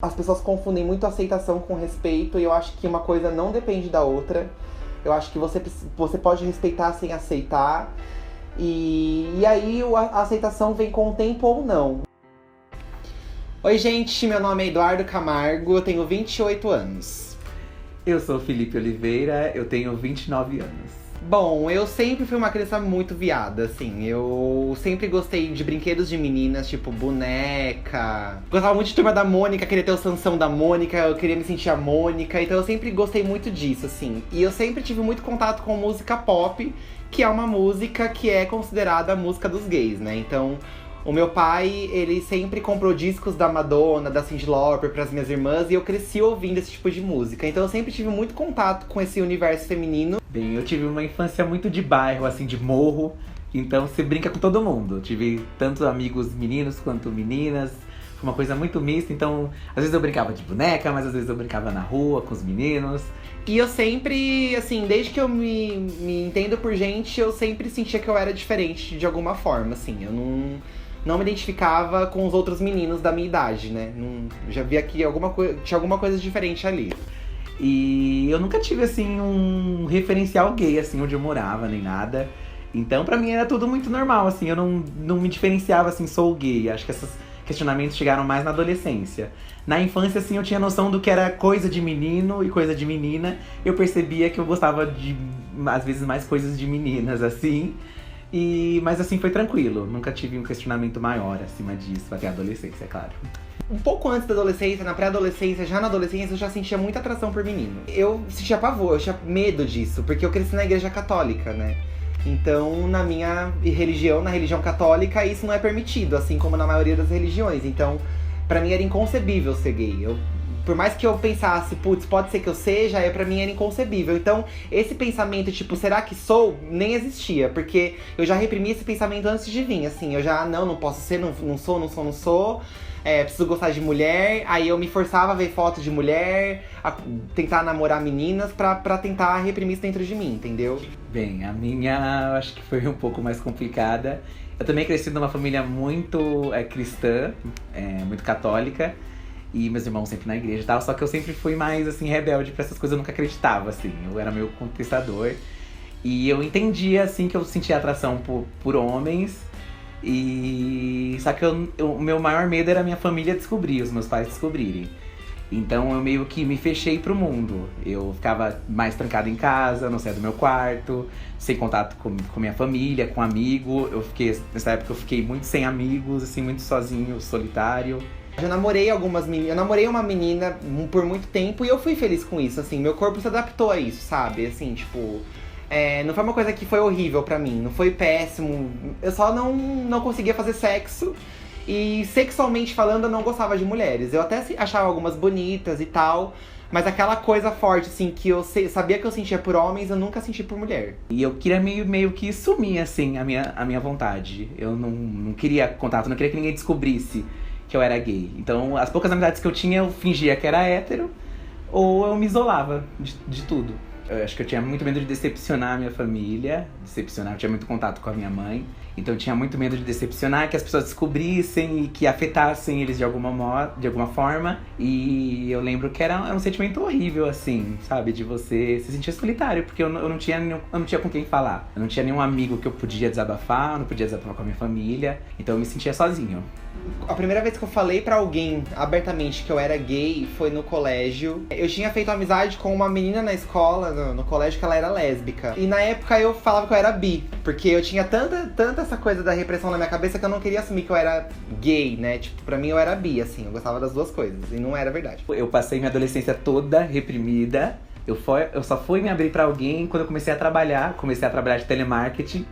As pessoas confundem muito aceitação com respeito e eu acho que uma coisa não depende da outra. Eu acho que você pode respeitar sem aceitar. E aí a aceitação vem com o tempo ou não. Oi, gente, meu nome é Eduardo Camargo, eu tenho 28 anos. Eu sou Felipe Oliveira, eu tenho 29 anos. Bom, eu sempre fui uma criança muito viada, assim. Eu sempre gostei de brinquedos de meninas, tipo boneca. Gostava muito de Turma da Mônica, queria ter o Sansão da Mônica, eu queria me sentir a Mônica. Então eu sempre gostei muito disso, assim. E eu sempre tive muito contato com música pop, que é uma música que é considerada a música dos gays, né? Então, o meu pai, ele sempre comprou discos da Madonna, da Cyndi Lauper pras minhas irmãs. E eu cresci ouvindo esse tipo de música. Então eu sempre tive muito contato com esse universo feminino. Bem, eu tive uma infância muito de bairro, assim, de morro. Então você brinca com todo mundo. Eu tive tanto amigos meninos quanto meninas. Foi uma coisa muito mista, então às vezes eu brincava de boneca, mas às vezes eu brincava na rua com os meninos. E eu sempre, assim, desde que eu me entendo por gente, eu sempre sentia que eu era diferente de alguma forma, assim. Eu não me identificava com os outros meninos da minha idade, né? Já via que tinha alguma coisa diferente ali. E eu nunca tive, assim, um referencial gay, assim, onde eu morava, nem nada. Então, pra mim, era tudo muito normal, assim. Eu não me diferenciava, assim, sou gay. Acho que esses questionamentos chegaram mais na adolescência. Na infância, assim, eu tinha noção do que era coisa de menino e coisa de menina. Eu percebia que eu gostava de, às vezes, mais coisas de meninas, assim. Mas, assim, foi tranquilo. Nunca tive um questionamento maior acima disso, até a adolescência, é claro. Um pouco antes da adolescência, na pré-adolescência, já na adolescência, eu já sentia muita atração por menino. Eu sentia pavor, eu tinha medo disso, porque eu cresci na igreja católica, né? Então, na minha religião, na religião católica, isso não é permitido, assim como na maioria das religiões. Então, pra mim era inconcebível ser gay. Por mais que eu pensasse, putz, pode ser que eu seja, pra mim era inconcebível. Então, esse pensamento, tipo, será que sou? Nem existia, porque eu já reprimi esse pensamento antes de vir, assim. Eu já, não posso ser, não sou. Preciso gostar de mulher. Aí eu me forçava a ver fotos de mulher, a tentar namorar meninas pra tentar reprimir isso dentro de mim, entendeu? Bem, a minha, eu acho que foi um pouco mais complicada. Eu também cresci numa família muito cristã, muito católica. E meus irmãos sempre na igreja e tal. Só que eu sempre fui mais, assim, rebelde pra essas coisas. Eu nunca acreditava, assim. Eu era meio contestador. E eu entendia, assim, que eu sentia atração por homens. Só que o meu maior medo era a minha família descobrir, os meus pais descobrirem. Então eu meio que me fechei pro mundo. Eu ficava mais trancado em casa, não saía do meu quarto, sem contato com minha família, com amigo. Nessa época eu fiquei muito sem amigos, assim, muito sozinho, solitário. Eu namorei algumas meninas. Eu namorei uma menina por muito tempo e eu fui feliz com isso, assim. Meu corpo se adaptou a isso, sabe? Assim, tipo. Não foi uma coisa que foi horrível pra mim, não foi péssimo. Eu só não conseguia fazer sexo. E sexualmente falando, eu não gostava de mulheres. Eu até achava algumas bonitas e tal. Mas aquela coisa forte, assim, que eu sabia que eu sentia por homens, eu nunca senti por mulher. E eu queria meio que sumir, assim, a minha vontade. Eu não queria contato, não queria que ninguém descobrisse que eu era gay. Então, as poucas amizades que eu tinha, eu fingia que era hétero. Ou eu me isolava de tudo. Eu acho que eu tinha muito medo de decepcionar a minha família. Eu tinha muito contato com a minha mãe. Então eu tinha muito medo de decepcionar, que as pessoas descobrissem e que afetassem eles de alguma forma. E eu lembro que era um sentimento horrível, assim, sabe? De você se sentir solitário, porque eu não tinha com quem falar. Eu não tinha nenhum amigo que eu podia desabafar, eu não podia desabafar com a minha família. Então eu me sentia sozinho. A primeira vez que eu falei pra alguém abertamente que eu era gay foi no colégio. Eu tinha feito amizade com uma menina na escola, no colégio, que ela era lésbica. E na época eu falava que eu era bi, porque eu tinha tanta essa coisa da repressão na minha cabeça que eu não queria assumir que eu era gay, né? Tipo, pra mim eu era bi, assim, eu gostava das duas coisas. E não era verdade. Eu passei minha adolescência toda reprimida. Eu só fui me abrir pra alguém quando eu comecei a trabalhar de telemarketing.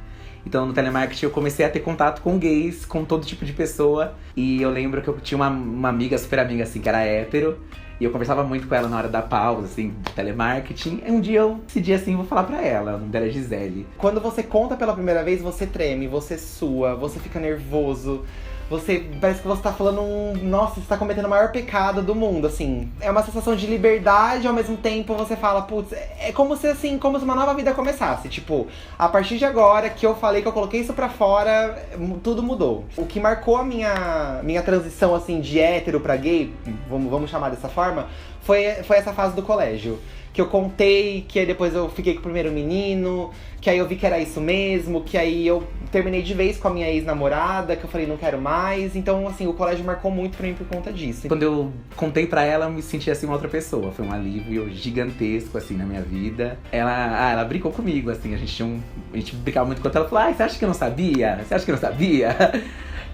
Então, no telemarketing, eu comecei a ter contato com gays, com todo tipo de pessoa. E eu lembro que eu tinha uma amiga, super amiga, assim, que era hétero. E eu conversava muito com ela na hora da pausa, assim, de telemarketing. E um dia eu decidi, assim, vou falar pra ela. O nome dela é Gisele. Quando você conta pela primeira vez, você treme, você sua, você fica nervoso. Parece que você tá falando nossa, você tá cometendo o maior pecado do mundo, assim. É uma sensação de liberdade, ao mesmo tempo você fala, putz, é como se, assim, como se uma nova vida começasse. Tipo, a partir de agora que eu falei, que eu coloquei isso pra fora, tudo mudou. O que marcou a minha transição, assim, de hétero pra gay, vamos chamar dessa forma, foi essa fase do colégio. Que eu contei, que aí depois eu fiquei com o primeiro menino, que aí eu vi que era isso mesmo, que aí eu terminei de vez com a minha ex-namorada, que eu falei, não quero mais. Então, assim, o colégio marcou muito pra mim por conta disso. Quando eu contei pra ela, eu me senti assim uma outra pessoa. Foi um alívio gigantesco, assim, na minha vida. Ela brincou comigo, assim, a gente brincava muito quando ela falou, você acha que eu não sabia? Você acha que eu não sabia?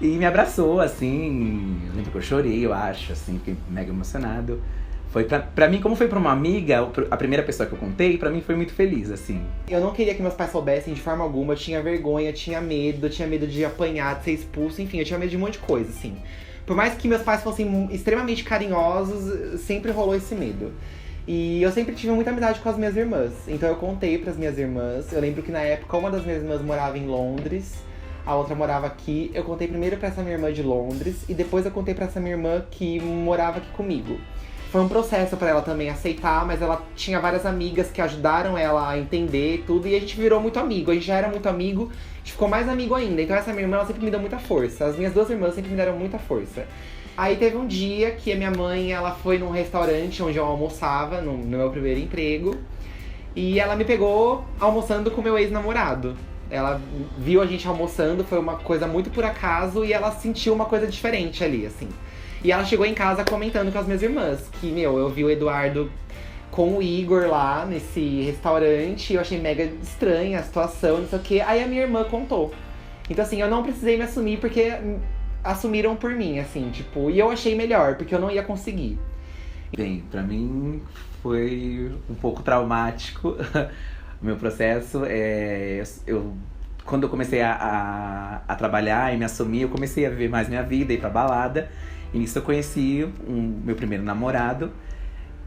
E me abraçou, assim, eu lembro que eu chorei, eu acho, assim, fiquei mega emocionado. Foi pra mim, como foi pra uma amiga, a primeira pessoa que eu contei, pra mim foi muito feliz, assim. Eu não queria que meus pais soubessem de forma alguma, eu tinha vergonha, tinha medo de apanhar, de ser expulso, enfim, eu tinha medo de um monte de coisa, assim. Por mais que meus pais fossem extremamente carinhosos, sempre rolou esse medo. E eu sempre tive muita amizade com as minhas irmãs, então eu contei pras minhas irmãs. Eu lembro que na época uma das minhas irmãs morava em Londres, a outra morava aqui. Eu contei primeiro pra essa minha irmã de Londres, e depois eu contei pra essa minha irmã que morava aqui comigo. Foi um processo pra ela também aceitar, mas ela tinha várias amigas que ajudaram ela a entender tudo. E a gente virou muito amigo, a gente já era muito amigo, a gente ficou mais amigo ainda. Então essa minha irmã, ela sempre me deu muita força. As minhas duas irmãs sempre me deram muita força. Aí teve um dia que a minha mãe, ela foi num restaurante onde eu almoçava, no meu primeiro emprego. E ela me pegou almoçando com o meu ex-namorado. Ela viu a gente almoçando, foi uma coisa muito por acaso, e ela sentiu uma coisa diferente ali, assim. E ela chegou em casa comentando com as minhas irmãs que, eu vi o Eduardo com o Igor lá nesse restaurante. Eu achei mega estranha a situação, não sei o quê. Aí a minha irmã contou. Então, assim, eu não precisei me assumir porque assumiram por mim, assim, tipo. E eu achei melhor, porque eu não ia conseguir. Bem, pra mim foi um pouco traumático o meu processo. Quando eu comecei a trabalhar e me assumir, eu comecei a viver mais minha vida, ir pra balada. E nisso eu conheci meu primeiro namorado.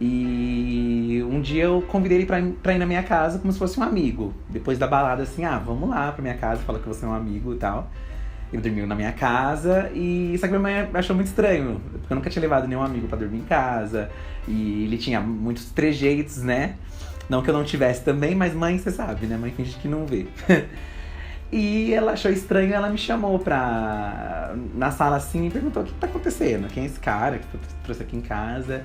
E um dia eu convidei ele pra ir na minha casa como se fosse um amigo. Depois da balada, assim, vamos lá pra minha casa, fala que você é um amigo e tal. Ele dormiu na minha casa, só que minha mãe achou muito estranho, porque eu nunca tinha levado nenhum amigo pra dormir em casa. E ele tinha muitos trejeitos, né? Não que eu não tivesse também, mas mãe, você sabe, né? Mãe finge que não vê. E ela achou estranho, ela me chamou na sala assim e perguntou: o que tá acontecendo? Quem é esse cara que trouxe aqui em casa?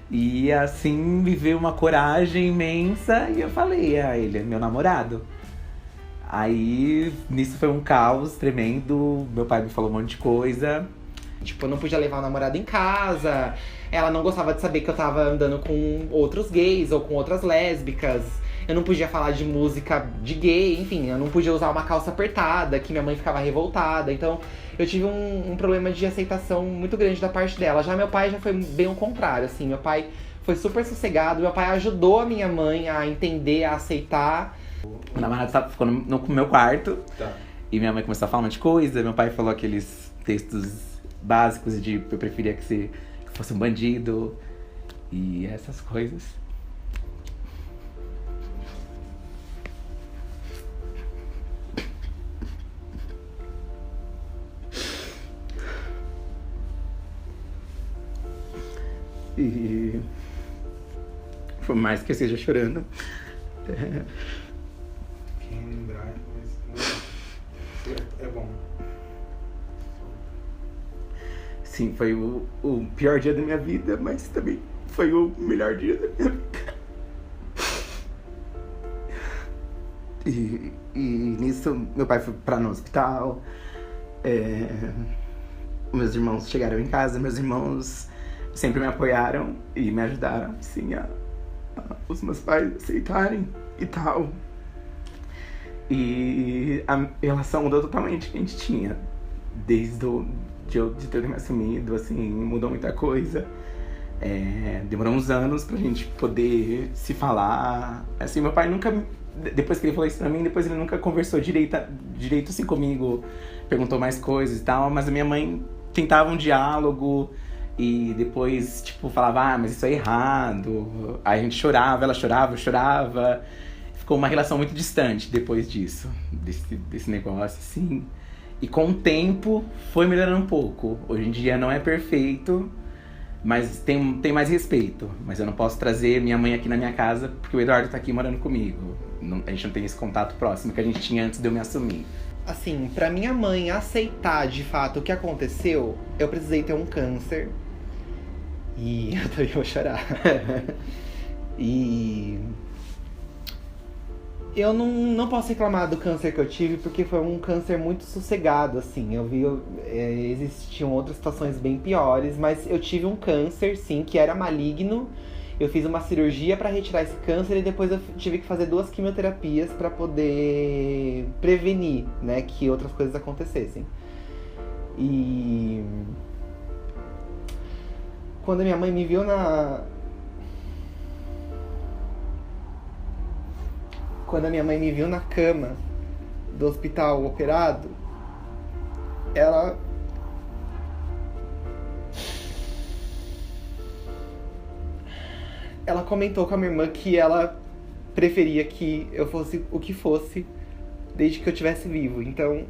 E assim me veio uma coragem imensa e eu falei: ele é meu namorado. Aí nisso foi um caos tremendo, meu pai me falou um monte de coisa. Tipo, eu não podia levar o namorado em casa, ela não gostava de saber que eu tava andando com outros gays ou com outras lésbicas. Eu não podia falar de música de gay, enfim, eu não podia usar uma calça apertada, que minha mãe ficava revoltada. Então, eu tive um problema de aceitação muito grande da parte dela. Já meu pai já foi bem o contrário, assim. Meu pai foi super sossegado, meu pai ajudou a minha mãe a entender, a aceitar. O namorado ficou no meu quarto, e minha mãe começou a falar um monte de coisa. Meu pai falou aqueles textos básicos de eu preferia que fosse um bandido, e essas coisas. E por mais que eu esteja chorando, Quem lembrar, mas é bom. sim, foi o pior dia da minha vida, mas também foi o melhor dia da minha vida. E nisso, meu pai foi no hospital, meus irmãos chegaram em casa, meus irmãos sempre me apoiaram e me ajudaram, sim, os meus pais aceitarem e tal. E a relação mudou totalmente que a gente tinha. Desde de ter me assumido, assim, mudou muita coisa. Demorou uns anos pra gente poder se falar. Assim, meu pai nunca, depois que ele falou isso pra mim, depois ele nunca conversou direito assim comigo, perguntou mais coisas e tal, mas a minha mãe tentava um diálogo. E depois, tipo, falava, mas isso é errado. Aí a gente chorava, ela chorava, eu chorava. Ficou uma relação muito distante depois disso, desse negócio, assim. E com o tempo foi melhorando um pouco. Hoje em dia não é perfeito, mas tem mais respeito. Mas eu não posso trazer minha mãe aqui na minha casa porque o Eduardo tá aqui morando comigo. A gente não tem esse contato próximo que a gente tinha antes de eu me assumir. Assim, pra minha mãe aceitar de fato o que aconteceu, eu precisei ter um câncer. E eu também vou chorar. E eu não posso reclamar do câncer que eu tive, porque foi um câncer muito sossegado, assim. Eu vi, existiam outras situações bem piores, mas eu tive um câncer, sim, que era maligno. Eu fiz uma cirurgia pra retirar esse câncer e depois eu tive que fazer 2 quimioterapias pra poder prevenir, né, que outras coisas acontecessem. E quando a minha mãe me viu Quando a minha mãe me viu na cama do hospital operado, ela comentou com a minha irmã que ela preferia que eu fosse o que fosse, desde que eu estivesse vivo. Então,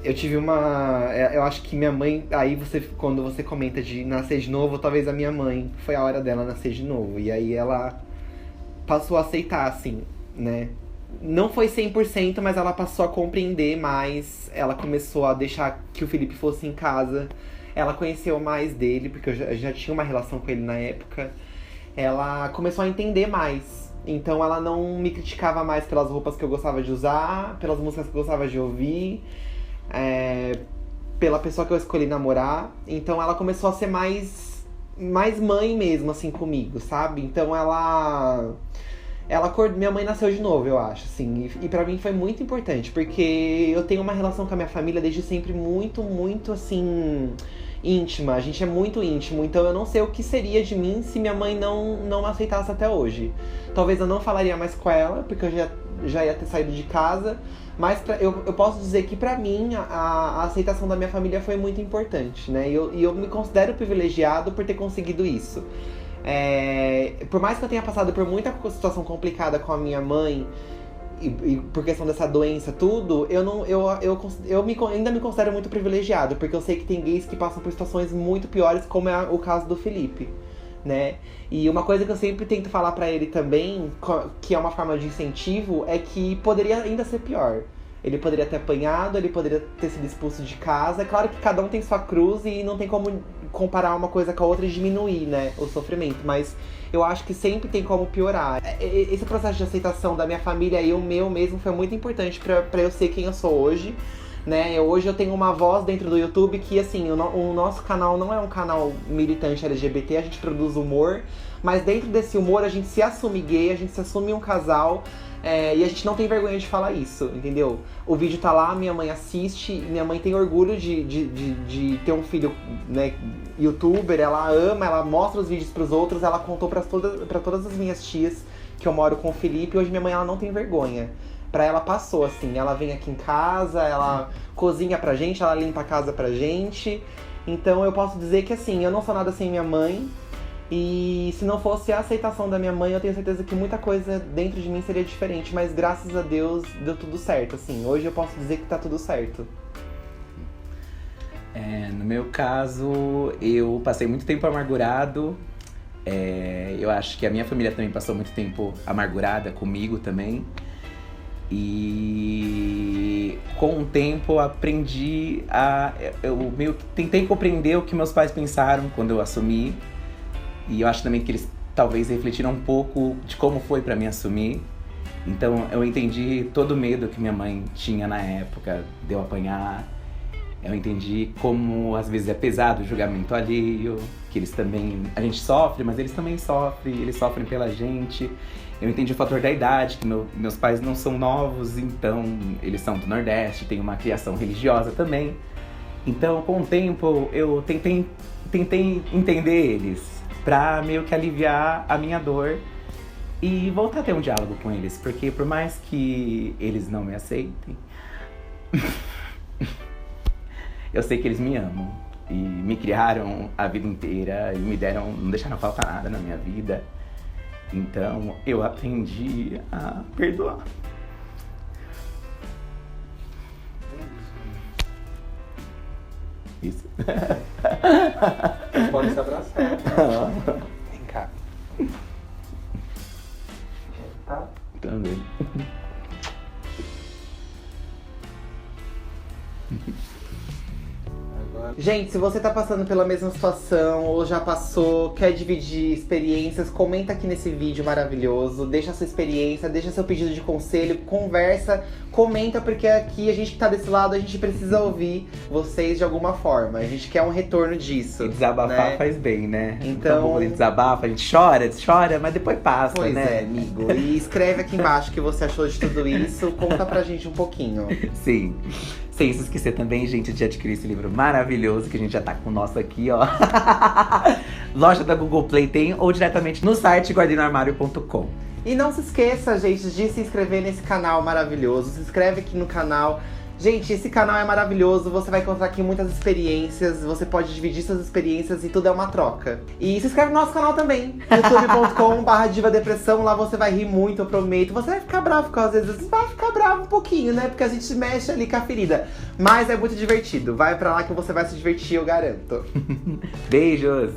eu tive eu acho que minha mãe, aí quando você comenta de nascer de novo, talvez a minha mãe, foi a hora dela nascer de novo. E aí ela passou a aceitar, assim, né? Não foi 100%, mas ela passou a compreender mais. Ela começou a deixar que o Felipe fosse em casa. Ela conheceu mais dele, porque eu já tinha uma relação com ele na época. Ela começou a entender mais. Então ela não me criticava mais pelas roupas que eu gostava de usar, pelas músicas que eu gostava de ouvir, pela pessoa que eu escolhi namorar. Então ela começou a ser mais mãe mesmo, assim, comigo, sabe? Então minha mãe nasceu de novo, eu acho, assim. E pra mim foi muito importante, porque eu tenho uma relação com a minha família desde sempre muito, muito, assim, íntima. A gente é muito íntimo, então eu não sei o que seria de mim se minha mãe não me aceitasse até hoje. Talvez eu não falaria mais com ela, porque eu já ia ter saído de casa. Mas eu posso dizer que pra mim a aceitação da minha família foi muito importante, né? E eu me considero privilegiado por ter conseguido isso. Por mais que eu tenha passado por muita situação complicada com a minha mãe, e por questão dessa doença, tudo, ainda me considero muito privilegiado, porque eu sei que tem gays que passam por situações muito piores, como é o caso do Felipe, né? E uma coisa que eu sempre tento falar pra ele também, que é uma forma de incentivo, é que poderia ainda ser pior. Ele poderia ter apanhado, ele poderia ter sido expulso de casa. É claro que cada um tem sua cruz e não tem como comparar uma coisa com a outra e diminuir, né, o sofrimento. Mas eu acho que sempre tem como piorar. Esse processo de aceitação da minha família e o meu mesmo foi muito importante pra eu ser quem eu sou hoje, né? Hoje eu tenho uma voz dentro do YouTube que, assim, o nosso canal não é um canal militante LGBT, a gente produz humor. Mas dentro desse humor a gente se assume gay, a gente se assume um casal. E a gente não tem vergonha de falar isso, entendeu? O vídeo tá lá, minha mãe assiste, minha mãe tem orgulho de ter um filho, né, youtuber, ela ama, ela mostra os vídeos pros outros, ela contou pra todas as minhas tias que eu moro com o Felipe, e hoje minha mãe ela não tem vergonha. Pra ela passou, assim, ela vem aqui em casa, ela cozinha pra gente, ela limpa a casa pra gente. Então eu posso dizer que, assim, eu não sou nada sem minha mãe. E se não fosse a aceitação da minha mãe, eu tenho certeza que muita coisa dentro de mim seria diferente. Mas graças a Deus deu tudo certo, assim. Hoje eu posso dizer que tá tudo certo. No meu caso, eu passei muito tempo amargurado. Eu acho que a minha família também passou muito tempo amargurada comigo também. E com o tempo eu aprendi eu meio que tentei compreender o que meus pais pensaram quando eu assumi. E eu acho também que eles talvez refletiram um pouco de como foi pra mim assumir. Então eu entendi todo o medo que minha mãe tinha na época de eu apanhar. Eu entendi como às vezes é pesado o julgamento alheio, que eles também... A gente sofre, mas eles também sofrem, eles sofrem pela gente. Eu entendi o fator da idade, que meus pais não são novos, então eles são do Nordeste, tem uma criação religiosa também. Então com o tempo eu tentei entender eles, pra meio que aliviar a minha dor e voltar a ter um diálogo com eles. Porque por mais que eles não me aceitem, eu sei que eles me amam. E me criaram a vida inteira e não deixaram faltar nada na minha vida. Então eu aprendi a perdoar. difícil. Pode se abraçar. Vem cá. Tá? Também. Agora, Gente, se você tá passando pela mesma situação ou já passou, quer dividir experiências, comenta aqui nesse vídeo maravilhoso, deixa a sua experiência, deixa seu pedido de conselho, conversa, comenta, porque aqui a gente que tá desse lado, a gente precisa ouvir vocês de alguma forma. A gente quer um retorno disso. E desabafar né? faz bem, né? Então- Quando a gente desabafa, a gente chora, mas depois passa, Pois né? é, amigo. E escreve aqui embaixo o que você achou de tudo isso, conta pra gente um pouquinho. Sim. Sem se esquecer também, gente, de adquirir esse livro maravilhoso, que a gente já tá com o nosso aqui, ó. Loja da Google Play tem, ou diretamente no site guardenoarmario.com. E não se esqueça, gente, de se inscrever nesse canal maravilhoso. Se inscreve aqui no canal. Gente, esse canal é maravilhoso, você vai encontrar aqui muitas experiências, você pode dividir suas experiências e tudo é uma troca. E se inscreve no nosso canal também, youtube.com/divadepressão, lá você vai rir muito, eu prometo. Você vai ficar bravo, porque às vezes você vai ficar bravo um pouquinho, né? Porque a gente mexe ali com a ferida. Mas é muito divertido, vai pra lá que você vai se divertir, eu garanto. Beijos!